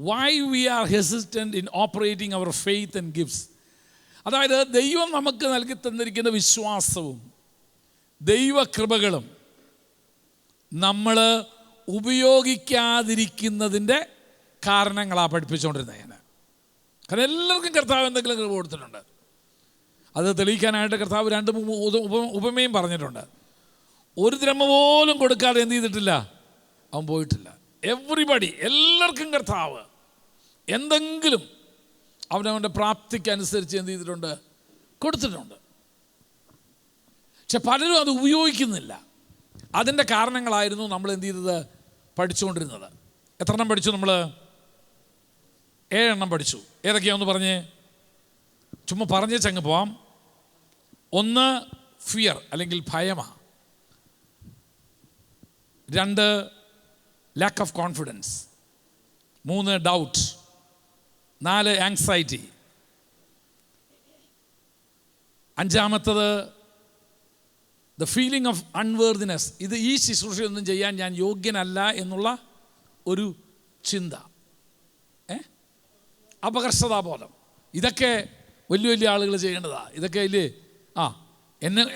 why we are hesitant in operating our faith and gifts. അതായത് ദൈവം നമുക്ക് നൽകി തന്നിരിക്കുന്ന വിശ്വാസവും ദൈവകൃപകളും നമ്മൾ ഉപയോഗിക്കാതിരിക്കുന്നതിൻ്റെ കാരണങ്ങളാണ് പഠിപ്പിച്ചുകൊണ്ടിരുന്നത് ഞാൻ. കാരണം എല്ലാവർക്കും കർത്താവ് എന്തെങ്കിലും കൃപ കൊടുത്തിട്ടുണ്ട്. അത് തെളിയിക്കാനായിട്ട് കർത്താവ് 2 ഉപമയും പറഞ്ഞിട്ടുണ്ട്. ഒരു ദ്രഹ്മ പോലും കൊടുക്കാതെ എന്ത് ചെയ്തിട്ടില്ല, അവൻ പോയിട്ടില്ല. എവ്രിബഡി, എല്ലാവർക്കും കർത്താവ് എന്തെങ്കിലും അവനവൻ്റെ പ്രാപ്തിക്കനുസരിച്ച് എന്ത് ചെയ്തിട്ടുണ്ട്, കൊടുത്തിട്ടുണ്ട്. പക്ഷെ പലരും അത് ഉപയോഗിക്കുന്നില്ല. അതിൻ്റെ കാരണങ്ങളായിരുന്നു നമ്മൾ എന്ത് ചെയ്തത്, പഠിച്ചുകൊണ്ടിരുന്നത്. എത്ര എണ്ണം പഠിച്ചു നമ്മൾ? 7 എണ്ണം പഠിച്ചു. ഏതൊക്കെയാണെന്ന് പറഞ്ഞേ, ചുമ്മാ പറഞ്ഞേ ചങ്ങ് പോവാം. 1 ഫിയർ അല്ലെങ്കിൽ ഭയമാണ്. 2 lack of confidence. 3 doubt. 4 anxiety. 5 the feeling of unworthiness. ഇത് ഈ ശുശ്രൂഷയൊന്നും ചെയ്യാൻ ഞാൻ യോഗ്യനല്ല എന്നുള്ള ഒരു ചിന്ത, അപകർഷതാബോധം. ഇതൊക്കെ വലിയ വലിയ ആളുകൾ ചെയ്യേണ്ടതാണ്. ഇതൊക്കെ ഇല്ലേ,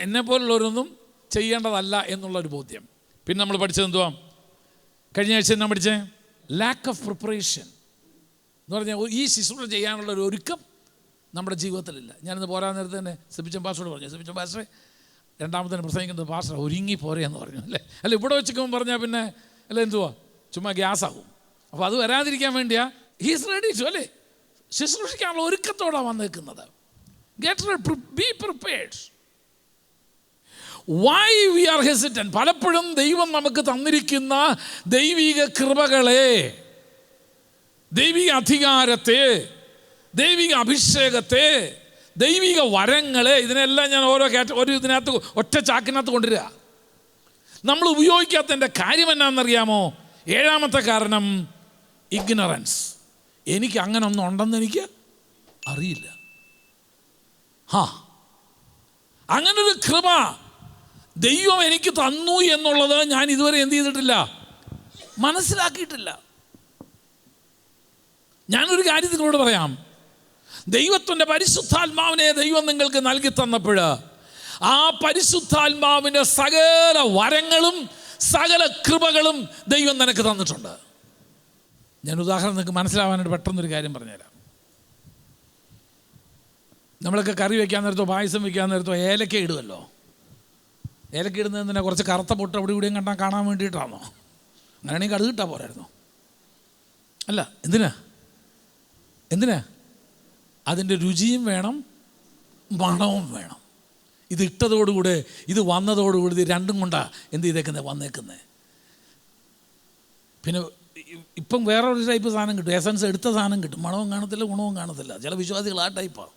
എന്നെ പോലുള്ളവരൊന്നും ചെയ്യേണ്ടതല്ല എന്നുള്ളൊരു ബോധ്യം. പിന്നെ നമ്മൾ പഠിച്ചത് എന്തുവാ? കഴിഞ്ഞ ആഴ്ച എന്നാ പഠിച്ചേ? ലാക്ക് ഓഫ് പ്രിപ്പറേഷൻ എന്ന് പറഞ്ഞാൽ ഈ ശുശ്രൂഷ ചെയ്യാനുള്ളൊരു ഒരുക്കം നമ്മുടെ ജീവിതത്തിലില്ല. ഞാനിന്ന് പോരാൻ നേരത്തെ തന്നെ സിബിച്ചൻ പാസ്റ്ററോട് പറഞ്ഞു, സിബിച്ചൻ പാസ്റ്ററെ രണ്ടാമത്തെ പ്രസംഗിക്കുന്നത് പാസ്റ്റർ ഒരുങ്ങി പോരെയെന്ന് പറഞ്ഞു. അല്ല ഇവിടെ വെച്ചിരിക്കുമ്പോൾ പറഞ്ഞാൽ പിന്നെ അല്ല എന്തുവാ, ചുമ്മാ ഗ്യാസാകും. അപ്പോൾ അത് വരാതിരിക്കാൻ വേണ്ടിയാ ഹീസ് റെഡി ടു, അല്ലേ, ശുശ്രൂഷിക്കാനുള്ള ഒരുക്കത്തോടാണ് വന്നേക്കുന്നത്. Get ready, be prepared. Why we are hesitant? പലപ്പോഴും ദൈവം നമുക്ക് തന്നിരിക്കുന്ന ദൈവിക കൃപകളെ, ദൈവിക അധികാരത്തെ, ദൈവിക അഭിഷേകത്തെ, ദൈവിക വരങ്ങളെ, ഇതിനെല്ലാം ഞാൻ ഒരു ഇതിനകത്ത് ഒറ്റ ചാക്കിനകത്ത് കൊണ്ടുവരിക. നമ്മൾ ഉപയോഗിക്കാത്തതിൻ്റെ കാര്യം എന്നാണെന്നറിയാമോ? 7ാമത്തെ കാരണം ഇഗ്നറൻസ്. എനിക്ക് അങ്ങനെ ഒന്നും ഉണ്ടെന്ന് എനിക്ക് അറിയില്ല. അങ്ങനൊരു കൃപ ദൈവം എനിക്ക് തന്നു എന്നുള്ളത് ഞാൻ ഇതുവരെ എന്ത് ചെയ്തിട്ടില്ല, മനസ്സിലാക്കിയിട്ടില്ല. ഞാനൊരു കാര്യം നിങ്ങളോട് പറയാം. ദൈവത്തിൻ്റെ പരിശുദ്ധാത്മാവിനെ ദൈവം നിങ്ങൾക്ക് നൽകി തന്നപ്പോൾ ആ പരിശുദ്ധാത്മാവിൻ്റെ സകല വരങ്ങളും സകല കൃപകളും ദൈവം നിനക്ക് തന്നിട്ടുണ്ട്. ഞാൻ ഉദാഹരണം നിങ്ങൾക്ക് മനസ്സിലാവാനായിട്ട് പെട്ടെന്നൊരു കാര്യം പറഞ്ഞുതരാം. നമ്മളൊക്കെ കറി വയ്ക്കാൻ നേരത്തോ പായസം വയ്ക്കാൻ നേരത്തോ ഏലക്ക ഇടുമല്ലോ. ഏലക്ക ഇടുന്നതിനെ കുറച്ച് കറുത്ത പൊട്ട് അവിടെ ഇവിടെയും കാണാൻ വേണ്ടിയിട്ടാണോ? അങ്ങനെയാണെങ്കിൽ കടുക് ഇട്ടാൽ പോരായിരുന്നോ? അല്ല, എന്തിനാ? അതിൻ്റെ രുചിയും വേണം, മണവും വേണം. ഇത് ഇട്ടതോടുകൂടെ, ഇത് വന്നതോടുകൂടി, ഇത് രണ്ടും കൊണ്ടാണ് എന്ത് ചെയ്തേക്കുന്നത്, വന്നേക്കുന്നത്. പിന്നെ ഇപ്പം വേറൊരു ടൈപ്പ് സാധനം കിട്ടും, എസൻസ് എടുത്ത സാധനം കിട്ടും, മണവും കാണത്തില്ല, ഗുണവും കാണത്തില്ല. ചില വിശ്വാസികൾ ആ ടൈപ്പാണ്.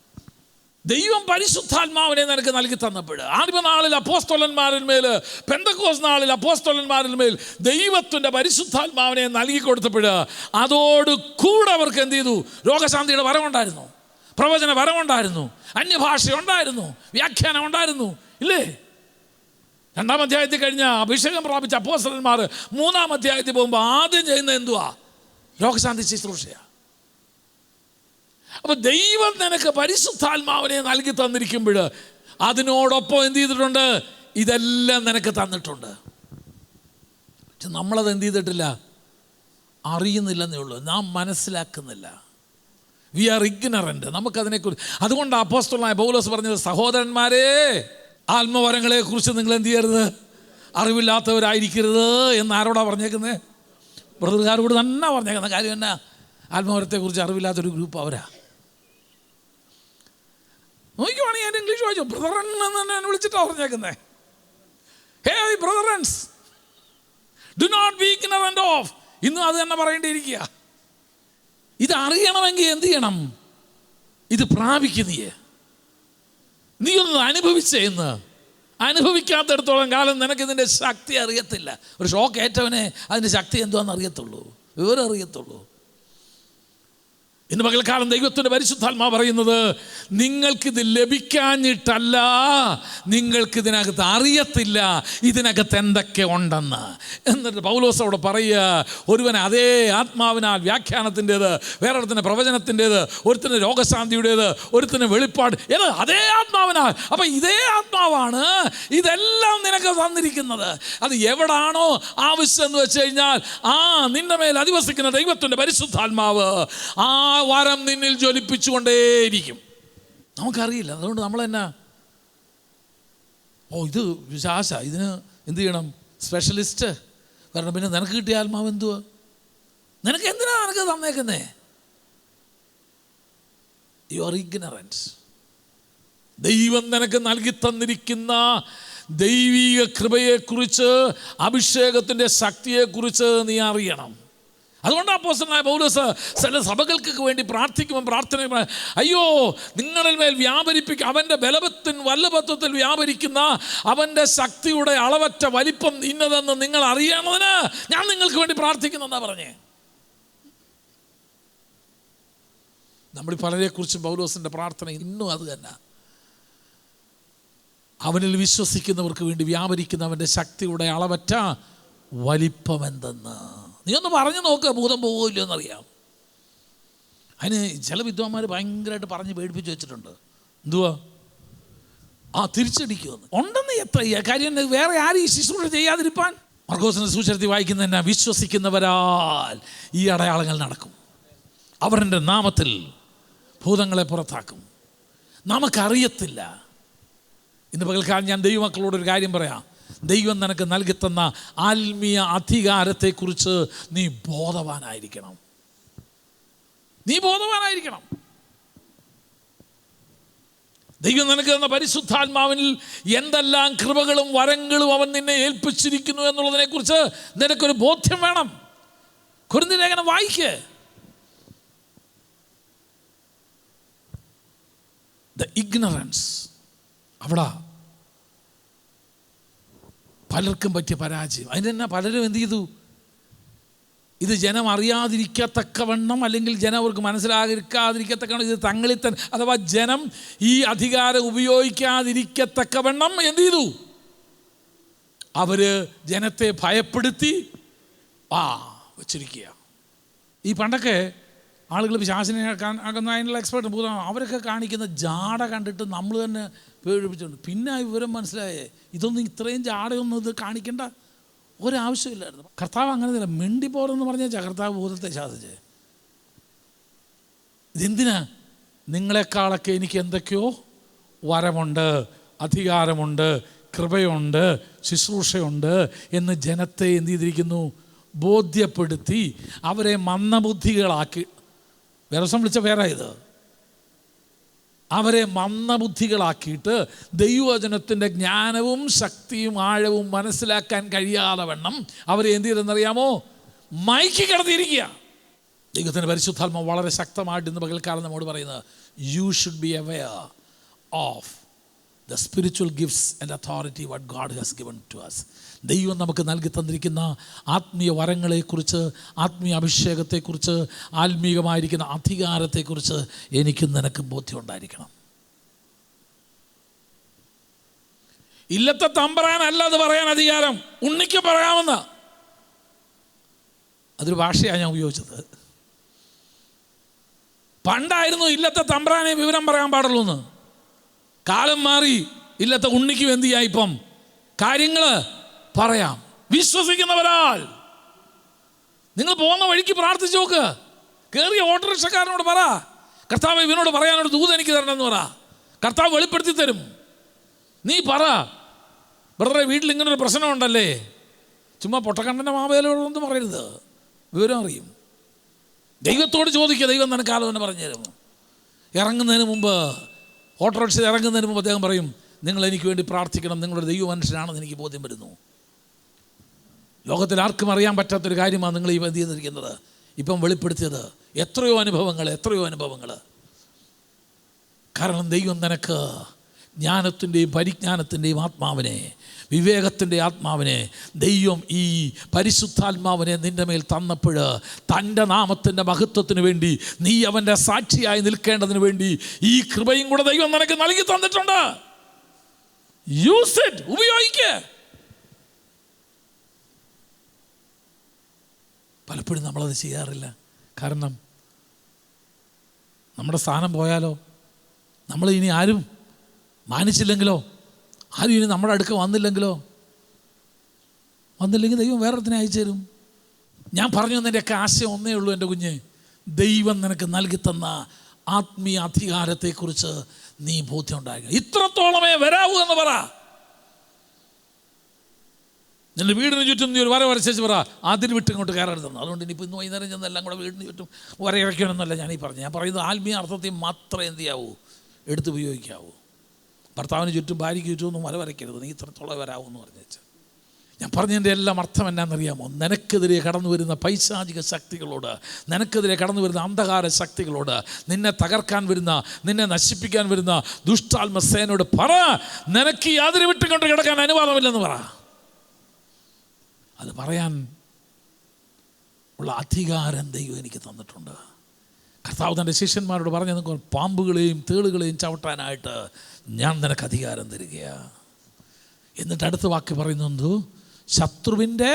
ദൈവം പരിശുദ്ധാത്മാവിനെ നിനക്ക് നൽകി തന്നപ്പോൾ, ആദിമ നാളിൽ അപ്പോസ്തലന്മാരിൽ മേൽ, പെന്തക്കോസ്ത് നാളിൽ അപ്പോസ്തലന്മാരിൽ മേൽ ദൈവത്തിൻ്റെ പരിശുദ്ധാത്മാവിനെ നൽകി കൊടുത്തപ്പോൾ അതോട് കൂടെ അവർക്ക് എന്ത് ചെയ്തു? രോഗശാന്തിയുടെ വരമുണ്ടായിരുന്നു, പ്രവചന വരമുണ്ടായിരുന്നു, അന്യഭാഷ ഉണ്ടായിരുന്നു, വ്യാഖ്യാനം ഉണ്ടായിരുന്നു, ഇല്ലേ? 2-ാം അധ്യായത്തിൽ കഴിഞ്ഞ അഭിഷേകം പ്രാപിച്ച അപ്പോസ്തലന്മാർ 3-ാം അധ്യായത്തിൽ പോകുമ്പോൾ ആദ്യം ചെയ്യുന്ന എന്തുവാ? രോഗശാന്തി ശുശ്രൂഷയാണ്. അപ്പോൾ ദൈവം നിനക്ക് പരിശുദ്ധാത്മാവിനെ നൽകി തന്നിരിക്കുമ്പോൾ അതിനോടൊപ്പം എന്ത് ചെയ്തിട്ടുണ്ട്? ഇതെല്ലാം നിനക്ക് തന്നിട്ടുണ്ട്. പക്ഷെ നമ്മളത് എന്ത് ചെയ്തിട്ടില്ല, അറിയുന്നില്ലെന്നേ ഉള്ളൂ, നാം മനസ്സിലാക്കുന്നില്ല. V R ignorant. നമുക്കതിനെക്കുറിച്ച്, അതുകൊണ്ട് അപ്പോസ്തലനായ പൗലോസ് പറഞ്ഞത്, സഹോദരന്മാരെ, ആത്മവരങ്ങളെ കുറിച്ച് നിങ്ങൾ എന്ത് ചെയ്യരുത്, അറിവില്ലാത്തവരായിരിക്കരുത് എന്ന്. ആരോടാ പറഞ്ഞേക്കുന്നത്? ബ്രദറുകാരോട് തന്നെ പറഞ്ഞേക്കുന്ന കാര്യം എന്നാ? ആത്മവരത്തെക്കുറിച്ച് അറിവില്ലാത്തൊരു ഗ്രൂപ്പ് അവരാ. നോക്കിക്കുവാണെങ്കിൽ ഞാൻ ഇംഗ്ലീഷ് വായിച്ചു, ബ്രദറൻ എന്ന് തന്നെ വിളിച്ചിട്ടാണ് പറഞ്ഞേക്കുന്നത്. Hey brethrens, do not be ignorant of. ഇന്നും അത് തന്നെ പറയേണ്ടിയിരിക്കുക. ഇത് അറിയണമെങ്കിൽ എന്ത് ചെയ്യണം? ഇത് പ്രാപിക്കുന്നേ, നീ ഒന്ന് അനുഭവിച്ചേന്ന്. അനുഭവിക്കാത്തടത്തോളം കാലം നിനക്കിതിൻ്റെ ശക്തി അറിയത്തില്ല. ഒരു ഷോക്ക് ഏറ്റവനെ അതിൻ്റെ ശക്തി എന്തുവാന്ന് അറിയത്തുള്ളൂ, വിവരം അറിയത്തുള്ളൂ. ഇന്ന് പകൽക്കാലം ദൈവത്തിൻ്റെ പരിശുദ്ധാത്മാ പറയുന്നത്, നിങ്ങൾക്കിത് ലഭിക്കാഞ്ഞിട്ടല്ല, നിങ്ങൾക്കിതിനകത്ത് അറിയത്തില്ല ഇതിനകത്ത് എന്തൊക്കെ ഉണ്ടെന്ന്. എന്നിട്ട് പൗലോസ് അവിടെ പറയുക, ഒരുവൻ അതേ ആത്മാവിനാൽ വ്യാഖ്യാനത്തിൻ്റേത്, വേറൊരുത്തിന് പ്രവചനത്തിൻ്റേത്, ഒരുത്തിന് രോഗശാന്തിയുടേത്, ഒരുത്തിന് വെളിപ്പാട്, ഏത് അതേ ആത്മാവിനാൽ. അപ്പം ഇതേ ആത്മാവാണ് ഇതെല്ലാം നിനക്ക് തന്നിരിക്കുന്നത്. അത് എവിടാണോ ആവശ്യം എന്ന് വെച്ച് കഴിഞ്ഞാൽ, നിന്റെ മേൽ അധിവസിക്കുന്ന ദൈവത്തിൻ്റെ പരിശുദ്ധാത്മാവ് ആ വരം നിന്നിൽ ജ്വലിപ്പിച്ചുകൊണ്ടേയിരിക്കും. നമുക്കറിയില്ല, അതുകൊണ്ട് നമ്മൾ തന്നെ ഇത് വിശാശ, ഇതിന് എന്ത് ചെയ്യണം, സ്പെഷ്യലിസ്റ്റ് കാരണം. പിന്നെ നിനക്ക് കിട്ടിയ ആത്മാവ് എന്തുവാ? നിനക്ക് എന്തിനാ നിനക്ക് തന്നേക്കുന്നേ? You are ignorance. ദൈവം നിനക്ക് നൽകി തന്നിരിക്കുന്ന ദൈവിക കൃപയെക്കുറിച്ച്, അഭിഷേകത്തിൻ്റെ ശക്തിയെക്കുറിച്ച് നീ അറിയണം. അതുകൊണ്ട് അപ്പോസ്തലനായ പൗലോസ് ചില സഭകൾക്ക് വേണ്ടി പ്രാർത്ഥിക്കുമ്പോൾ പ്രാർത്ഥന, അയ്യോ നിങ്ങളിൽ മേൽ വ്യാപരിപ്പിക്കുക, അവൻ്റെ വല്ലഭത്വത്തിൽ വ്യാപരിക്കുന്ന അവൻ്റെ ശക്തിയുടെ അളവറ്റ വലിപ്പം ഇന്നതെന്ന് നിങ്ങൾ അറിയണതിന് ഞാൻ നിങ്ങൾക്ക് വേണ്ടി പ്രാർത്ഥിക്കുന്നെന്നാ പറഞ്ഞേ. നമ്മൾ പലരെക്കുറിച്ചും പൗലോസിൻ്റെ പ്രാർത്ഥന ഇന്നും അത് തന്നെ. അവനിൽ വിശ്വസിക്കുന്നവർക്ക് വേണ്ടി വ്യാപരിക്കുന്ന അവൻ്റെ ശക്തിയുടെ അളവറ്റ വലിപ്പം എന്തെന്ന് നീ ഒന്ന് പറഞ്ഞു നോക്കുക, ഭൂതം പോകില്ലോ എന്നറിയാം. അതിന് ചില വിദ്വാന്മാർ ഭയങ്കരമായിട്ട് പറഞ്ഞ് പേടിപ്പിച്ച് വെച്ചിട്ടുണ്ട്. എന്തുവാ? തിരിച്ചടിക്കുമെന്ന്. ഉണ്ടെന്ന് എത്ര കാര്യം, വേറെ ആരും ഈ ശുശ്രൂഷ ചെയ്യാതിരിപ്പാൻ. മർക്കോസിന്റെ സുവിശേഷത്തിൽ വായിക്കുന്ന വിശ്വസിക്കുന്നവരാൽ ഈ അടയാളങ്ങൾ നടക്കും, അവരുടെ നാമത്തിൽ ഭൂതങ്ങളെ പുറത്താക്കും. നമുക്കറിയത്തില്ല. ഇന്ന് പകൽക്കാലം ഞാൻ ദൈവമക്കളോടൊരു കാര്യം പറയാം. ദൈവം നിനക്ക് നൽകി തന്ന ആത്മീയ അധികാരത്തെക്കുറിച്ച് നീ ബോധവാനായിരിക്കണം. ദൈവം നിനക്ക് തന്ന പരിശുദ്ധാത്മാവിൽ എന്തെല്ലാം കൃപകളും വരങ്ങളും അവൻ നിന്നെ ഏൽപ്പിച്ചിരിക്കുന്നു എന്നുള്ളതിനെ കുറിച്ച് നിനക്കൊരു ബോധ്യം വേണം. കൊരിന്ത്യർ ലേഖനം വായിക്ക്. ദ ഇഗ്നറൻസ്, അവിടെ പലർക്കും പറ്റിയ പരാജയം. അതിന് തന്നെ പലരും എന്ത് ചെയ്തു? ഇത് ജനം അറിയാതിരിക്കത്തക്കവണ്ണം, അല്ലെങ്കിൽ ജനം അവർക്ക് മനസ്സിലാകാതിരിക്കത്തക്കവണ്ണം, ഇത് തങ്ങളിൽ തന്നെ, അഥവാ ജനം ഈ അധികാരം ഉപയോഗിക്കാതിരിക്കത്തക്കവണ്ണം എന്ത് ചെയ്തു? അവര് ജനത്തെ ഭയപ്പെടുത്തി വെച്ചിരിക്കുക. ഈ പണ്ടൊക്കെ ആളുകൾ പിശാചിനെ അതിനുള്ള എക്സ്പേർട്ട് ഭൂതം അവരൊക്കെ കാണിക്കുന്ന ജാട കണ്ടിട്ട് നമ്മൾ തന്നെ പേടിപ്പിച്ചുണ്ട്. പിന്നെ വിവരം മനസ്സിലായേ, ഇതൊന്നും ഇത്രയും ജാടയൊന്നും ഇത് കാണിക്കേണ്ട ഒരാവശ്യമില്ലായിരുന്നു. കർത്താവ് അങ്ങനെ മിണ്ടിപ്പോരെന്ന് പറഞ്ഞാൽ കർത്താവ് ഭൂതത്തെ ശാസിച്ചേ. ഇതെന്തിനാ? നിങ്ങളെക്കാളൊക്കെ എനിക്ക് എന്തൊക്കെയോ വരമുണ്ട്, അധികാരമുണ്ട്, കൃപയുണ്ട്, ശുശ്രൂഷയുണ്ട് എന്ന് ജനത്തെ എന്ത് ചെയ്തിരിക്കുന്നു? ബോധ്യപ്പെടുത്തി അവരെ മന്ദബുദ്ധികളാക്കി. വേറെ ദിവസം വിളിച്ച വേറെ ഇത്, അവരെ മന്ദബുദ്ധികളാക്കിയിട്ട് ദൈവവചനത്തിൻ്റെ ജ്ഞാനവും ശക്തിയും ആഴവും മനസ്സിലാക്കാൻ കഴിയാതെ വണ്ണം അവരെ എന്ത് ചെയ്തെന്നറിയാമോ? മയക്കി കിടത്തിയിരിക്കുക. ദൈവത്തിൻ്റെ പരിശുദ്ധാത്മാവ് വളരെ ശക്തമായിട്ട് ഇന്ന് പകൽക്കാലം നമ്മോട് പറയുന്നത്, you should be aware of the spiritual gifts and authority what God has given to us. ദൈവം നമുക്ക് നൽകി തന്നിരിക്കുന്ന ആത്മീയ വരങ്ങളെക്കുറിച്ച്, ആത്മീയ അഭിഷേകത്തെക്കുറിച്ച്, ആത്മീയമായിരിക്കുന്ന അധികാരത്തെക്കുറിച്ച് എനിക്കും നിനക്കും ബോധ്യം ഉണ്ടായിരിക്കണം. ഇല്ലത്തെ തമ്പറാനല്ല അത് പറയാൻ അധികാരം, ഉണ്ണിക്ക് പറയാമെന്ന്. അതൊരു ഭാഷയാണ് ഞാൻ ഉപയോഗിച്ചത്. പണ്ടായിരുന്നു ഇല്ലത്തെ തമ്പ്രാനെ വിവരം പറയാൻ പാടുള്ളൂ എന്ന്. കാലം മാറി, ഇല്ലത്തെ ഉണ്ണിക്കും എന്ത് ചെയ്യാം? ഇപ്പം കാര്യങ്ങൾ പറയാം. വിശ്വസിക്കുന്നവരാൽ നിങ്ങൾ പോകുന്ന വഴിക്ക് പ്രാർത്ഥിച്ചു നോക്ക്. കയറിയ ഓട്ടോറിക്ഷക്കാരനോട് പറ, കർത്താവ് ഇവനോട് പറയാനോട് ദൂത് എനിക്ക് തരണമെന്ന് പറ. കർത്താവ് വെളിപ്പെടുത്തി തരും. നീ പറ, ബ്രദറെ വീട്ടിൽ ഇങ്ങനൊരു പ്രശ്നമുണ്ടല്ലേ, ചുമ്മാ പൊട്ടക്കണ്ടൻ്റെ മാവേലോടൊന്നും പറയരുത്, വിവരം അറിയും. ദൈവത്തോട് ചോദിക്കുക, ദൈവം നിനക്ക് ആലോചന പറഞ്ഞു തരും. ഇറങ്ങുന്നതിന് മുമ്പ്, ഓട്ടോറിക്ഷ ഇറങ്ങുന്നതിന് മുമ്പ് അദ്ദേഹം പറയും, നിങ്ങൾ എനിക്ക് വേണ്ടി പ്രാർത്ഥിക്കണം, നിങ്ങളൊരു ദൈവ മനുഷ്യനാണെന്ന് എനിക്ക് ബോധ്യം വരുന്നു. ലോകത്തിൽ ആർക്കും അറിയാൻ പറ്റാത്തൊരു കാര്യമാണ് നിങ്ങൾ ഈ എന്ത് ചെയ്തിരിക്കുന്നത്, ഇപ്പം വെളിപ്പെടുത്തിയത്. എത്രയോ അനുഭവങ്ങൾ. കാരണം ദൈവം നിനക്ക് ജ്ഞാനത്തിൻ്റെയും പരിജ്ഞാനത്തിൻ്റെയും ആത്മാവിനെ, വിവേകത്തിൻ്റെ ആത്മാവിനെ ദൈവം ഈ പരിശുദ്ധാത്മാവിനെ നിൻ്റെ മേൽ തന്നപ്പോൾ തൻ്റെ നാമത്തിൻ്റെ മഹത്വത്തിന് വേണ്ടി നീ അവൻ്റെ സാക്ഷിയായി നിൽക്കേണ്ടതിന് വേണ്ടി ഈ കൃപയും കൂടെ ദൈവം നിനക്ക് നൽകി തന്നിട്ടുണ്ട്. യൂസ് ഇറ്റ്, ഉപയോഗിക്കുക. പലപ്പോഴും നമ്മളത് ചെയ്യാറില്ല. കാരണം നമ്മുടെ സ്ഥാനം പോയാലോ, നമ്മൾ ഇനി ആരും മാനിച്ചില്ലെങ്കിലോ, ആരും ഇനി നമ്മുടെ അടുക്ക വന്നില്ലെങ്കിൽ ദൈവം വേറൊരുത്തിനെ അയച്ചു തരും. ഞാൻ പറഞ്ഞു തന്നതിൻ്റെയൊക്കെ ആശയം ഒന്നേ ഉള്ളൂ എൻ്റെ കുഞ്ഞ്. ദൈവം നിനക്ക് നൽകി തന്ന ആത്മീയ അധികാരത്തെക്കുറിച്ച് നീ ബോധ്യം ഉണ്ടായിരിക്കണം. ഇത്രത്തോളമേ വരാവൂ എന്ന് പറ. നിൻ്റെ വീടിന് ചുറ്റും നീ ഒരു വര വരച്ചു പറ, അതിന് വിട്ട് ഇങ്ങോട്ട് കയറരുതെന്ന്. അതുകൊണ്ട് ഇനിയിപ്പോൾ ഇന്ന് വൈകുന്നേരം ചെന്നെല്ലാം കൂടെ വീടിന് ചുറ്റും വരയിറക്കണമെന്നല്ല ഞാൻ പറയുന്നത്. ആത്മീയ അർത്ഥത്തിൽ മാത്രമേ എന്ത് ചെയ്യാവൂ, എടുത്ത് ഉപയോഗിക്കാവൂ. ഭർത്താവിന് ചുറ്റും ഭാര്യയ്ക്ക് ചുറ്റും ഒന്നും വര വരയ്ക്കരുത്, നീ ഇത്രത്തോളം വരാവൂ എന്ന് പറഞ്ഞു വെച്ചാൽ. ഞാൻ പറഞ്ഞതിൻ്റെ എല്ലാം അർത്ഥം എന്നാണെന്നറിയാമോ? നിനക്കെതിരെ കടന്നു വരുന്ന പൈശാചിക ശക്തികളോട്, നിനക്കെതിരെ കടന്നു വരുന്ന അന്ധകാര ശക്തികളോട്, നിന്നെ തകർക്കാൻ വരുന്ന, നിന്നെ നശിപ്പിക്കാൻ വരുന്ന ദുഷ്ടാത്മസേനയോട് പറ, നിനക്ക് ഈ അതിര് വിട്ടുകൊണ്ട് കിടക്കാൻ അനുവാദമില്ലെന്ന് പറ. അത് പറയാൻ ഉള്ള അധികാരം ദൈവം എനിക്ക് തന്നിട്ടുണ്ട്. കർത്താവ് തൻ്റെ ശിഷ്യന്മാരോട് പറഞ്ഞത്, പാമ്പുകളെയും തേളുകളെയും ചവിട്ടാനായിട്ട് ഞാൻ നിനക്ക് അധികാരം തരികയാണ്. എന്നിട്ട് അടുത്ത വാക്ക് പറയുന്നത്, ശത്രുവിൻ്റെ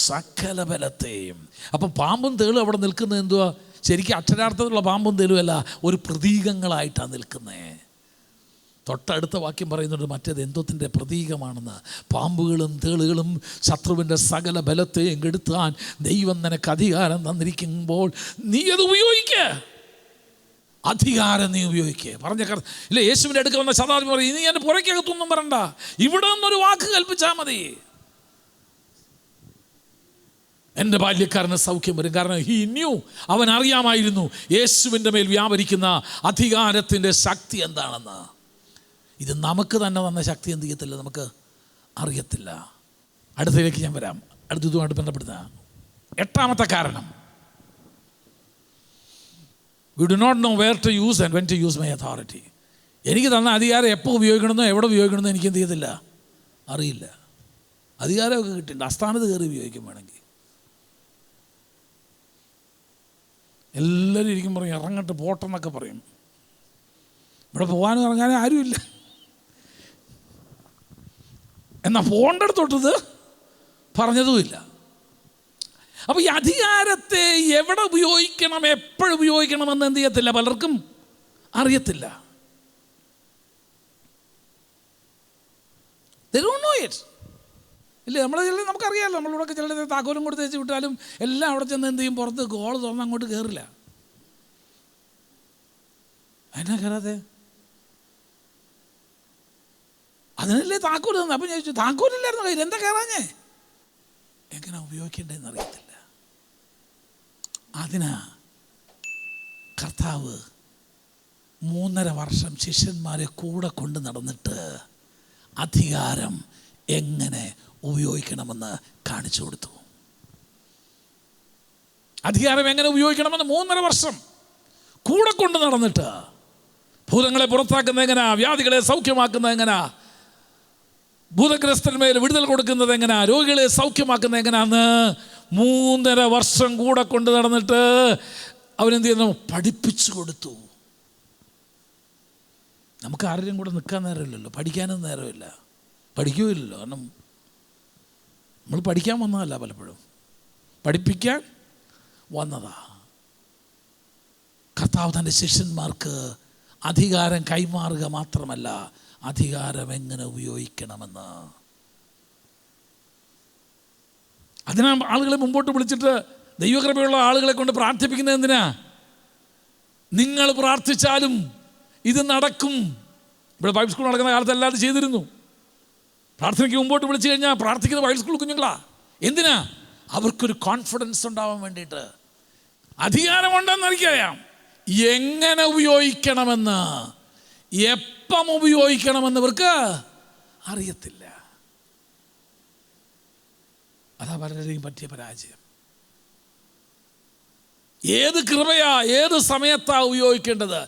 സകല ബലത്തെയും. അപ്പം പാമ്പും തേളും അവിടെ നിൽക്കുന്നത് എന്തുവാ? ശരിക്കും അക്ഷരാർത്ഥത്തിലുള്ള പാമ്പും തേളും അല്ല, ഒരു പ്രതീകങ്ങളായിട്ടാണ് നിൽക്കുന്നത്. തൊട്ടടുത്ത വാക്യം പറയുന്നുണ്ട് മറ്റേത് എന്തോത്തിൻ്റെ പ്രതീകമാണെന്ന്. പാമ്പുകളും തേളുകളും ശത്രുവിൻ്റെ സകല ബലത്തെയും കെടുത്താൻ ദൈവം നിനക്ക് അധികാരം തന്നിരിക്കുമ്പോൾ നീ അത് ഉപയോഗിക്കുക. അധികാരം നീ ഉപയോഗിക്കുക. ഇല്ല, യേശുവിൻ്റെ അടുക്ക വന്ന ശതാധിപതി പറയും, നീ എൻ്റെ പുറയ്ക്കകത്തൊന്നും പറയണ്ട, ഇവിടെ നിന്നൊരു വാക്ക് കൽപ്പിച്ചാൽ മതി, എൻ്റെ ബാല്യക്കാരന് സൗഖ്യം വരും. കാരണം അവൻ അറിയാമായിരുന്നു യേശുവിൻ്റെ മേൽ വ്യാപരിക്കുന്ന അധികാരത്തിൻ്റെ ശക്തി എന്താണെന്ന്. ഇത് നമുക്ക് തന്നെ തന്ന ശക്തി എന്ത് ചെയ്യത്തില്ല, നമുക്ക് അറിയത്തില്ല. അടുത്തതിലേക്ക് ഞാൻ വരാം. അടുത്തതുമായിട്ട് ബന്ധപ്പെടുന്ന 8ാമത്തെ കാരണം, we do not know where to use and when to use my authority. എനിക്ക് തന്ന അധികാരം എപ്പോൾ ഉപയോഗിക്കണമെന്നോ എവിടെ ഉപയോഗിക്കണമെന്നോ എനിക്ക് എന്ത് ചെയ്യത്തില്ല, അറിയില്ല. അധികാരമൊക്കെ കിട്ടിയിട്ടുണ്ട്, അസ്ഥാനത്ത് കയറി ഉപയോഗിക്കും വേണമെങ്കിൽ. എല്ലാവരും ഇരിക്കും പറയും ഇറങ്ങട്ട് പോട്ടെന്നൊക്കെ പറയും. ഇവിടെ പോകാനും ഇറങ്ങാനും ആരുമില്ല. എന്നാൽ പോകേണ്ടടുത്തോട്ടത് പറഞ്ഞതുമില്ല. അപ്പോൾ ഈ അധികാരത്തെ എവിടെ ഉപയോഗിക്കണം, എപ്പോഴുപയോഗിക്കണമെന്ന് എന്ത് ചെയ്യത്തില്ല, പലർക്കും അറിയത്തില്ല. They don't know it. ഇല്ലേ, നമുക്കറിയാമല്ലോ, നമ്മളിവിടെ ചിലരുടെ താക്കോലും കൊടുത്ത് വെച്ച് വിട്ടാലും എല്ലാം അവിടെ ചെന്ന് എന്ത് ചെയ്യും, പുറത്ത് ഗോൾ തുറന്ന് അങ്ങോട്ട് കയറില്ല. അതിനാ കയറാതെ? അതിനല്ലേ താക്കോൽ തന്നെ. അപ്പം ഞാൻ ചോദിച്ചു, താക്കോലില്ലായിരുന്നു കയ്യിൽ, എന്താ കയറാഞ്ഞേ? എങ്ങനെ ഉപയോഗിക്കേണ്ടതെന്ന് അറിയത്തില്ല. അതിനാ കർത്താവ് 3.5 വർഷം ശിഷ്യന്മാരെ കൂടെ കൊണ്ട് നടന്നിട്ട് അധികാരം എങ്ങനെ ഉപയോഗിക്കണമെന്ന് കാണിച്ചു കൊടുത്തു. അധികാരം എങ്ങനെ ഉപയോഗിക്കണമെന്ന് 3.5 വർഷം കൂടെ കൊണ്ട് നടന്നിട്ട്, ഭൂതങ്ങളെ പുറത്താക്കുന്നത് എങ്ങനാ, വ്യാധികളെ സൗഖ്യമാക്കുന്നത് എങ്ങനാ, ഭൂതഗ്രസ്തന്മേൽ വിടുതൽ കൊടുക്കുന്നത് എങ്ങനാ, രോഗികളെ സൗഖ്യമാക്കുന്നത് എങ്ങനാന്ന് 3.5 വർഷം കൂടെ കൊണ്ട് നടന്നിട്ട് അവരെന്ത് ചെയ്യുന്നു, പഠിപ്പിച്ചു കൊടുത്തു. നമുക്ക് ആരുടെയും കൂടെ നിൽക്കാൻ നേരമില്ലല്ലോ, പഠിക്കാനും നേരമില്ല, പഠിക്കുകയില്ലല്ലോ. കാരണം നമ്മൾ പഠിക്കാൻ വന്നതല്ല, പലപ്പോഴും പഠിപ്പിക്കാൻ വന്നതാ. കർത്താവ് തൻ്റെ ശിഷ്യന്മാർക്ക് അധികാരം കൈമാറുക മാത്രമല്ല, അധികാരം എങ്ങനെ ഉപയോഗിക്കണമെന്ന്. അതിനാ ആളുകളെ മുമ്പോട്ട് വിളിച്ചിട്ട് ദൈവകൃപയുള്ള ആളുകളെ കൊണ്ട് പ്രാർത്ഥിപ്പിക്കുന്നത് എന്തിനാ? നിങ്ങൾ പ്രാർത്ഥിച്ചാലും ഇത് നടക്കും. ഇവിടെ ബൈബിൾ സ്കൂൾ നടക്കുന്ന കാലത്ത് എല്ലാവരും ചെയ്തിരുന്നു. പ്രാർത്ഥനയ്ക്ക് മുമ്പോട്ട് വിളിച്ചു കഴിഞ്ഞാൽ പ്രാർത്ഥിക്കുന്ന ബൈബിൾ സ്കൂൾ കുഞ്ഞുങ്ങളാ. എന്തിനാ? അവർക്കൊരു കോൺഫിഡൻസ് ഉണ്ടാവാൻ വേണ്ടിയിട്ട്. അധികാരമുണ്ടെന്ന് എനിക്കറിയാം, എങ്ങനെ ഉപയോഗിക്കണമെന്ന്, എപ്പം ഉപയോഗിക്കണമെന്ന് ഇവർക്ക് അറിയത്തില്ല. അതാ പലരുടെയും പറ്റിയ പരാജയം. ഏത് കൃപയാ, ഏത് സമയത്താ ഉപയോഗിക്കേണ്ടത്,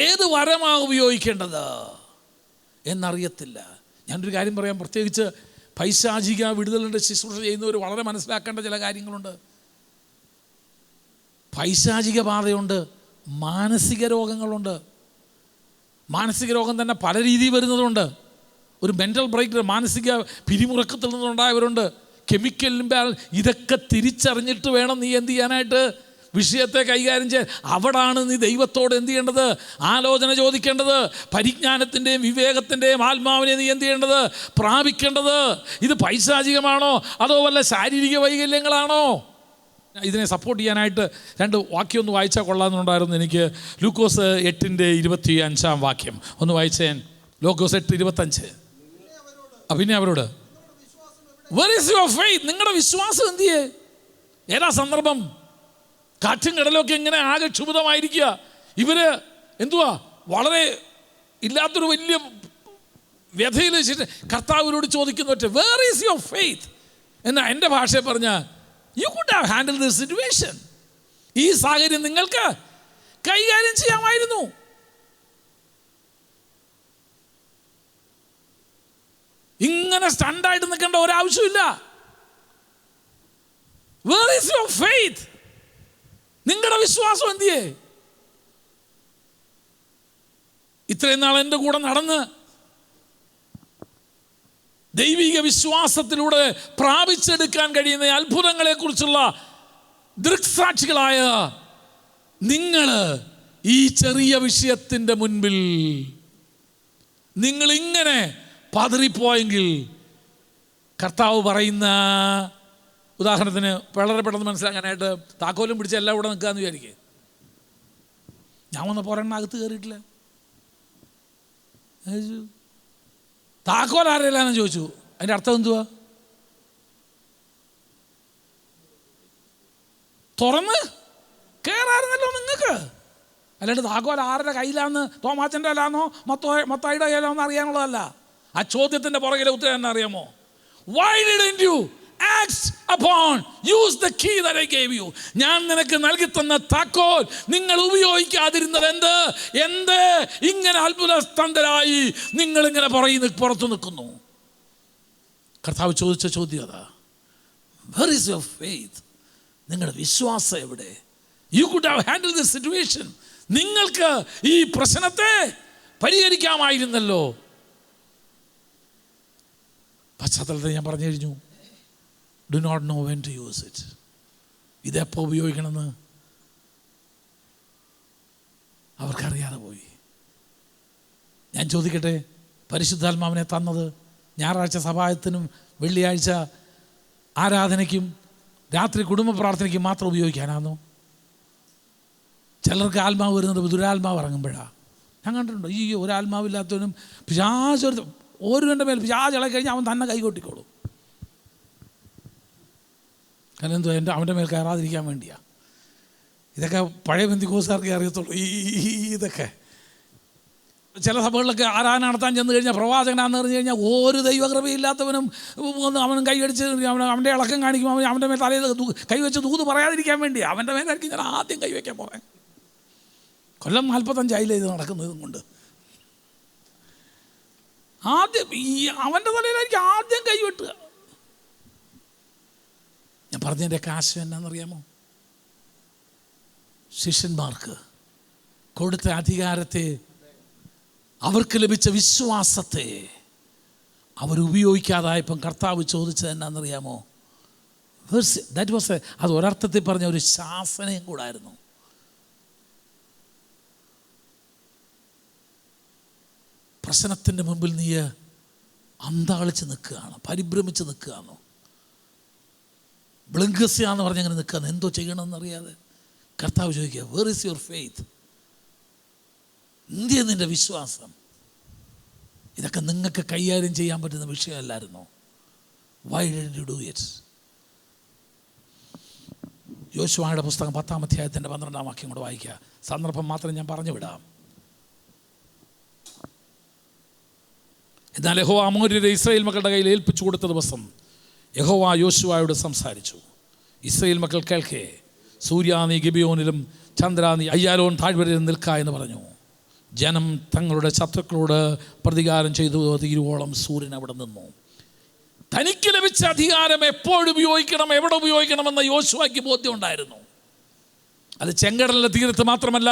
ഏത് വരമാ ഉപയോഗിക്കേണ്ടത്, എന്നറിയത്തില്ല. ഞാനൊരു കാര്യം പറയാം, പ്രത്യേകിച്ച് പൈശാചിക വിടുതലിൻ്റെ ശുശ്രൂഷ ചെയ്യുന്നവർ വളരെ മനസ്സിലാക്കേണ്ട ചില കാര്യങ്ങളുണ്ട്. പൈശാചിക ബാധയുണ്ട്, മാനസിക രോഗങ്ങളുണ്ട്. മാനസിക രോഗം തന്നെ പല രീതിയിൽ വരുന്നതുണ്ട്. ഒരു മെൻ്റൽ ബ്രേക്ക്, മാനസിക പിരിമുറുക്കത്തിൽ നിന്നുണ്ടായവരുണ്ട്. Chemical imbalance. ഇതൊക്കെ തിരിച്ചറിഞ്ഞിട്ട് വേണം നീ എന്ത് ചെയ്യാനായിട്ട്, വിഷയത്തെ കൈകാര്യം ചെയ്യാൻ. അവിടാണ് നീ ദൈവത്തോട് എന്ത് ചെയ്യേണ്ടത്, ആലോചന ചോദിക്കേണ്ടത്. പരിജ്ഞാനത്തിൻ്റെയും വിവേകത്തിൻ്റെയും ആത്മാവിനെ നീ എന്ത് ചെയ്യേണ്ടത്, പ്രാപിക്കേണ്ടത്. ഇത് പൈശാചികമാണോ അതോ വല്ല ശാരീരിക വൈകല്യങ്ങളാണോ? ഇതിനെ സപ്പോർട്ട് ചെയ്യാനായിട്ട് 2 വാക്യം ഒന്ന് വായിച്ചാൽ കൊള്ളാമെന്നുണ്ടായിരുന്നു എനിക്ക്. ലൂക്കോസ് 8:25 ഒന്ന് വായിച്ചേ. ലൂക്കോസ് 8:25. പിന്നെ അവരോട് Where is your faith? നിങ്ങളുടെ വിശ്വാസം എന്തിയേ? ഏതാ സന്ദർഭം? കാറ്റും കടലൊക്കെ ഇങ്ങനെ ആകെ ക്ഷുഭിതമായിരിക്കുക. ഇവര് എന്തുവാ, വളരെ ഇല്ലാത്തൊരു വലിയ വ്യഥയിൽ കർത്താവിനോട് ചോദിക്കുന്ന ഒറ്റ, Where is your faith? എന്നാ എൻ്റെ ഭാഷയിൽ പറഞ്ഞ, You could have handled this situation. ഈ സാഹചര്യം നിങ്ങൾക്ക് കൈകാര്യം ചെയ്യാമായിരുന്നു. ഇങ്ങനെ സ്റ്റണ്ടായിട്ട് നിൽക്കേണ്ട ഒരാവശ്യമില്ല. Where is your faith? നിങ്ങളുടെ വിശ്വാസം എന്തിയേ? ഇത്രയും നാൾ എൻ്റെ കൂടെ നടന്ന് ദൈവിക വിശ്വാസത്തിലൂടെ പ്രാപിച്ചെടുക്കാൻ കഴിയുന്ന അത്ഭുതങ്ങളെക്കുറിച്ചുള്ള ദൃക്സാക്ഷികളായ നിങ്ങൾ ഈ ചെറിയ വിഷയത്തിൻ്റെ മുൻപിൽ നിങ്ങളിങ്ങനെ പതറിപ്പോയെങ്കിൽ, കർത്താവ് പറയുന്ന ഉദാഹരണത്തിന് വളരെ പെട്ടെന്ന് മനസ്സിലാക്കാനായിട്ട്, താക്കോലും പിടിച്ച് എല്ലാം ഇവിടെ നിൽക്കാമെന്ന് വിചാരിക്കുക. ഞാൻ വന്നപ്പോൾ ഒരെണ്ണം അകത്ത് കയറിയിട്ടില്ല. താക്കോൽ ആരെല്ലാന്ന് ചോദിച്ചു. അതിൻ്റെ അർത്ഥം എന്തുവാ? തുറന്ന് കയറായിരുന്നല്ലോ നിങ്ങൾക്ക്. അല്ലാണ്ട് താക്കോൽ ആരുടെ കയ്യിലാന്ന്, തോമാച്ചൻ്റെ കയ്യിലാന്നോ മത്തായിയുടെ കയ്യിലാന്നോ അറിയാനുള്ളതല്ല. ആ ചോദ്യത്തിൻ്റെ പുറകിലെ ഉത്തരം എന്നാ അറിയാമോ? Why didn't you act upon, use the key that I gave you? ഞാൻ നിനക്ക് നൽകി തന്ന താക്കോൽ നിങ്ങൾ ഉപയോഗിക്കാതിരുന്നത് എന്ത്? ഇങ്ങനെ അത്ഭുതസ്തന്ധരായി നിങ്ങളിങ്ങനെ പുറത്തു നിൽക്കുന്നു. കർത്താവ് ചോദിച്ച ചോദ്യം അതാ, Where is your faith? നിങ്ങളുടെ വിശ്വാസം എവിടെ? You could have handled this situation. നിങ്ങൾക്ക് ഈ പ്രശ്നത്തെ പരിഹരിക്കാമായിരുന്നല്ലോ. പശ്ചാത്തലത്തിൽ ഞാൻ പറഞ്ഞു കഴിഞ്ഞു. Do not know when to use it. ഇതെപ്പോൾ ഉപയോഗിക്കണമെന്ന് അവർക്കറിയാതെ പോയി. ഞാൻ ചോദിക്കട്ടെ, പരിശുദ്ധാത്മാവിനെ തന്നത് ഞായറാഴ്ച സഭായത്തിനും വെള്ളിയാഴ്ച ആരാധനയ്ക്കും രാത്രി കുടുംബ പ്രാർത്ഥനയ്ക്കും മാത്രം ഉപയോഗിക്കാനാണോ? ചിലർക്ക് ആത്മാവ് വരുന്നത് ദുരാത്മാവ് ഇറങ്ങുമ്പോഴാണ്. ഞാൻ കണ്ടിട്ടുണ്ട്. ഈ ഒരാത്മാവില്ലാത്തവനും പിശാച് ഓരോരുടെ മേൽ പിശാച് ഇളകി കഴിഞ്ഞാൽ അവൻ തന്നെ കൈകൊട്ടിക്കോളും. കാരണം എന്തുവാ, അവൻ്റെ മേൽ കയറാതിരിക്കാൻ വേണ്ടിയാണ്. ഇതൊക്കെ പഴയ പെന്തിക്കോസ്തുകാർക്കേ അറിയത്തുള്ളൂ. ഇതൊക്കെ ചില സഭകളിലൊക്കെ ആരാധന നടത്താൻ ചെന്ന് കഴിഞ്ഞാൽ പ്രവാചകനാന്ന് പറഞ്ഞു കഴിഞ്ഞാൽ ഒരു ദൈവകൃപയില്ലാത്തവനും അവനും കൈയടിച്ച് അവൻ്റെ ഇളക്കം കാണിക്കും. അവൻ്റെ മേൽ തലയിൽ കൈവച്ച് ദൂത് പറയാതിരിക്കാൻ വേണ്ടി അവൻ്റെ മേലായിരിക്കും ഞാൻ ആദ്യം കൈവയ്ക്കാൻ പോകാൻ. കൊല്ലം 45 ഇത് നടക്കുന്നതും കൊണ്ട് ആദ്യം അവൻ്റെ തലയിലായിരിക്കും ആദ്യം കൈവെട്ടുക. ഞാൻ പറഞ്ഞതിൻ്റെ ആശയം എന്നാണെന്നറിയാമോ? ശിഷ്യന്മാർക്ക് കൊടുത്ത അധികാരത്തെ, അവർക്ക് ലഭിച്ച വിശ്വാസത്തെ അവരുപയോഗിക്കാതായപ്പം കർത്താവ് ചോദിച്ചത് എന്നാണെന്നറിയാമോ? അത് ഒരർത്ഥത്തിൽ പറഞ്ഞ ഒരു ശാസനയും കൂടായിരുന്നു. പ്രശ്നത്തിൻ്റെ മുമ്പിൽ നീ അന്താളിച്ച് നിൽക്കുകയാണ്, പരിഭ്രമിച്ച് നിൽക്കുകയാണോ? ബ്ലങ്കസ്യാന്ന് പറഞ്ഞങ്ങനെ നിൽക്കുകയാണ്, എന്തോ ചെയ്യണമെന്നറിയാതെ. കർത്താവ് ചോദിക്കുക, വേർ ഈസ് യുവർ ഫെയ്ത്ത്? എന്തിയ നിൻ്റെ വിശ്വാസം? ഇതൊക്കെ നിങ്ങൾക്ക് കൈകാര്യം ചെയ്യാൻ പറ്റുന്ന വിഷയമല്ലായിരുന്നോ? Why did you do it? യോശുവയുടെ പുസ്തകം 10-ാം അധ്യായത്തിൻ്റെ 12-ാം വാക്യം കൂടെ വായിക്കുക. സന്ദർഭം മാത്രം ഞാൻ പറഞ്ഞു വിടാം. എന്നാൽ യഹോവ അമോര്യരെ ഇസ്രായേൽ മക്കളുടെ കയ്യിൽ ഏൽപ്പിച്ചു കൊടുത്ത ദിവസം യഹോവ യോശുവയോട് സംസാരിച്ചു. ഇസ്രായേൽ മക്കൾ കേൾക്കെ, സൂര്യ നീ ഗിബിയോനിലും ചന്ദ്ര നീ അയ്യാലോൻ താഴ്വരയിലും നിൽക്ക എന്ന് പറഞ്ഞു. ജനം തങ്ങളുടെ ശത്രുക്കളോട് പ്രതികാരം ചെയ്തു തീരുവോളം സൂര്യൻ അവിടെ നിന്നു. തനിക്ക് ലഭിച്ച അധികാരം എപ്പോഴും ഉപയോഗിക്കണം, എവിടെ ഉപയോഗിക്കണമെന്ന യോശുവയ്ക്ക് ബോധ്യം ഉണ്ടായിരുന്നു. അത് ചെങ്കടലിൻ്റെ തീരത്ത് മാത്രമല്ല,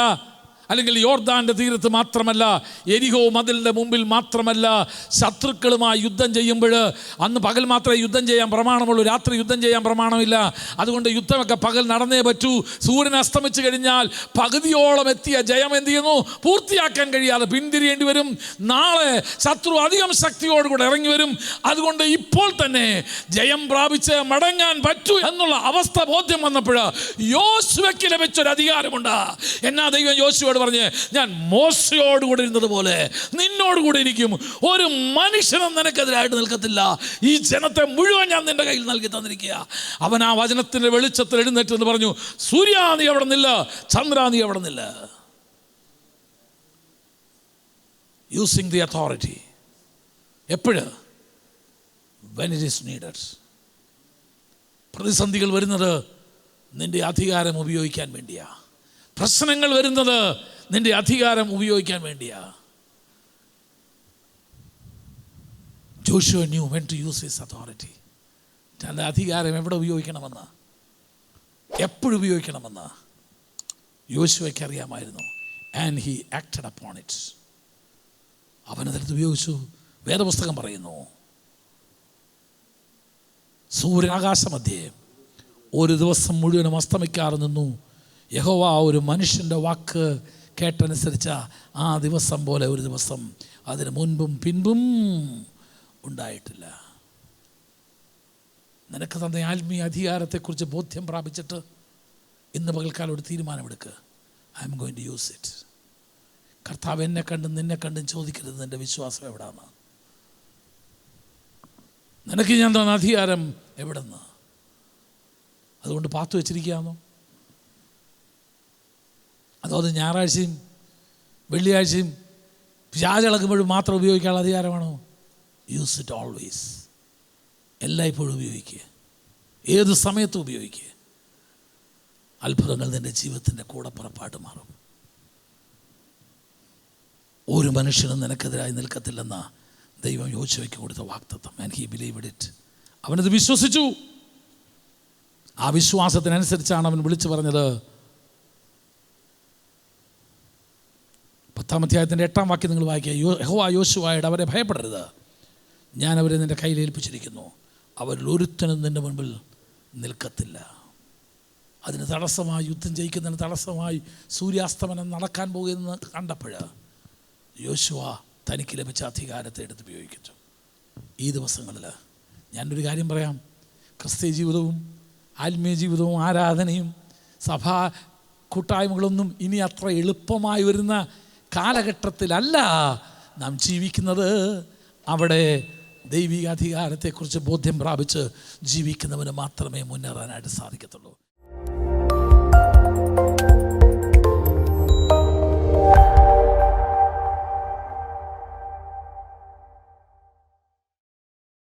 അല്ലെങ്കിൽ യോർദാൻ്റെ തീരത്ത് മാത്രമല്ല, എരിഹോ മതിലിൻ്റെ മുമ്പിൽ മാത്രമല്ല. ശത്രുക്കളുമായി യുദ്ധം ചെയ്യുമ്പോൾ അന്ന് പകൽ മാത്രമേ യുദ്ധം ചെയ്യാൻ പ്രമാണമുള്ളൂ, രാത്രി യുദ്ധം ചെയ്യാൻ പ്രമാണമില്ല. അതുകൊണ്ട് യുദ്ധമൊക്കെ പകൽ നടന്നേ പറ്റൂ. സൂര്യൻ അസ്തമിച്ച് കഴിഞ്ഞാൽ പകുതിയോളം എത്തിയ ജയം എന്ത് ചെയ്യുന്നു? പൂർത്തിയാക്കാൻ കഴിയാതെ പിന്തിരിയേണ്ടി വരും. നാളെ ശത്രു അധികം ശക്തിയോടുകൂടെ ഇറങ്ങി വരും. അതുകൊണ്ട് ഇപ്പോൾ തന്നെ ജയം പ്രാപിച്ച് മടങ്ങാൻ പറ്റൂ എന്നുള്ള അവസ്ഥ ബോധ്യം വന്നപ്പോൾ യോശുവയ്ക്ക് ലഭിച്ചൊരു അധികാരമുണ്ട്. എന്നാ ദൈവം യോശുവ പറഞ്ഞ്, ഞാൻ മോശയോടുകൂടി ഇരുന്നത് പോലെ നിന്നോടുകൂടി ഇരിക്കും. ഒരു മനുഷ്യനും നിനക്കെതിരായിട്ട് നിൽക്കത്തില്ല. ഈ ജനത്തെ മുഴുവൻ ഞാൻ നിന്റെ കയ്യിൽ നൽകി തന്നിരിക്കുക. അവൻ ആ വചനത്തിന്റെ വെളിച്ചത്തിൽ എഴുന്നേറ്റ് എന്ന് പറഞ്ഞു, സൂര്യ നീ അവിടെ നില്ല, ചന്ദ്ര നീ അവിടെ നില്ല. യൂസിങ് ദി അതോറിറ്റി എപ്പോഴ്? when it is needed. പ്രതിസന്ധികൾ വരുന്നത് നിന്റെ അധികാരം ഉപയോഗിക്കാൻ വേണ്ടിയാ. പ്രശ്നങ്ങൾ വരുന്നത് നിന്റെ അധികാരം ഉപയോഗിക്കാൻ വേണ്ടിയാ. Joshua knew when to use his authority. തൻ്റെ അധികാരം എവിടെ ഉപയോഗിക്കണമെന്ന്, എപ്പോഴും ഉപയോഗിക്കണമെന്ന് യോശുവയ്ക്ക് അറിയാമായിരുന്നു. And he acted upon it. അവനതെടുത്ത് ഉപയോഗിച്ചു. വേദപുസ്തകം പറയുന്നു, സൂര്യനാകാശമധ്യേ ഒരു ദിവസം മുഴുവനും അസ്തമിക്കാതെ നിന്നു. യഹോവ ഒരു മനുഷ്യൻ്റെ വാക്ക് കേട്ടനുസരിച്ച ആ ദിവസം പോലെ ഒരു ദിവസം അതിന് മുൻപും പിൻപും ഉണ്ടായിട്ടില്ല. നിനക്ക് തന്ന ആത്മീയ അധികാരത്തെക്കുറിച്ച് ബോധ്യം പ്രാപിച്ചിട്ട് ഇന്ന് പകൽക്കാലം ഒരു തീരുമാനമെടുക്കുക. I'm going to use it. കർത്താവ് എന്നെ കണ്ടും നിന്നെ കണ്ടും ചോദിക്കരുത് നിൻ്റെ വിശ്വാസം എവിടാന്ന്. നിനക്ക് ഞാൻ തന്ന അധികാരം എവിടെന്ന്? അതുകൊണ്ട് പാത്തു വെച്ചിരിക്കുകയാണോ? അതോ അത് ഞായറാഴ്ചയും വെള്ളിയാഴ്ചയും വ്യാജളക്കുമ്പോഴും മാത്രം ഉപയോഗിക്കാനുള്ള അധികാരമാണോ? Use it always. എല്ലായ്പ്പോഴും ഉപയോഗിക്കുക, ഏത് സമയത്തും ഉപയോഗിക്കുക. അത്ഭുതങ്ങൾ നിൻ്റെ ജീവിതത്തിൻ്റെ കൂടെ പുറപ്പാട്ട് മാറും. ഒരു മനുഷ്യനും നിനക്കെതിരായി നിൽക്കത്തില്ലെന്ന ദൈവം യോശുവയ്ക്ക് കൊടുത്ത വാഗ്ദത്തം. And he believed it. അവനത് വിശ്വസിച്ചു. ആ വിശ്വാസത്തിനനുസരിച്ചാണ് അവൻ വിളിച്ചു പറഞ്ഞത്. 10-ാം അധ്യായത്തിൻ്റെ 8-ാം വാക്യം നിങ്ങൾ വായിക്കുക. യഹോവ യോശുവയോട്, അവരെ ഭയപ്പെടരുത്, ഞാൻ അവരെ നിൻ്റെ കയ്യിൽ ഏൽപ്പിച്ചിരിക്കുന്നു. അവരിൽ ഒരുത്തനും നിൻ്റെ മുൻപിൽ നിൽക്കത്തില്ല. അതിന് തടസ്സമായി, യുദ്ധം ജയിക്കുന്നതിന് തടസ്സമായി സൂര്യാസ്തമനം നടക്കാൻ പോകുമെന്ന് കണ്ടപ്പോൾ യോശുവ തനിക്ക് ലഭിച്ച അധികാരത്തെ എടുത്ത് ഉപയോഗിച്ചു. ഈ ദിവസങ്ങളിൽ ഞാനൊരു കാര്യം പറയാം. ക്രിസ്തീയ ജീവിതവും ആത്മീയ ജീവിതവും ആരാധനയും സഭാ കൂട്ടായ്മകളൊന്നും ഇനി അത്ര എളുപ്പമായി വരുന്ന കാലഘട്ടത്തിലല്ല നാം ജീവിക്കുന്നത്. അവിടെ ദൈവിക അധികാരത്തെക്കുറിച്ച് ബോധ്യം പ്രാപിച്ച് ജീവിക്കുന്നവന് മാത്രമേ മുന്നേറാനായിട്ട് സാധിക്കത്തുള്ളൂ.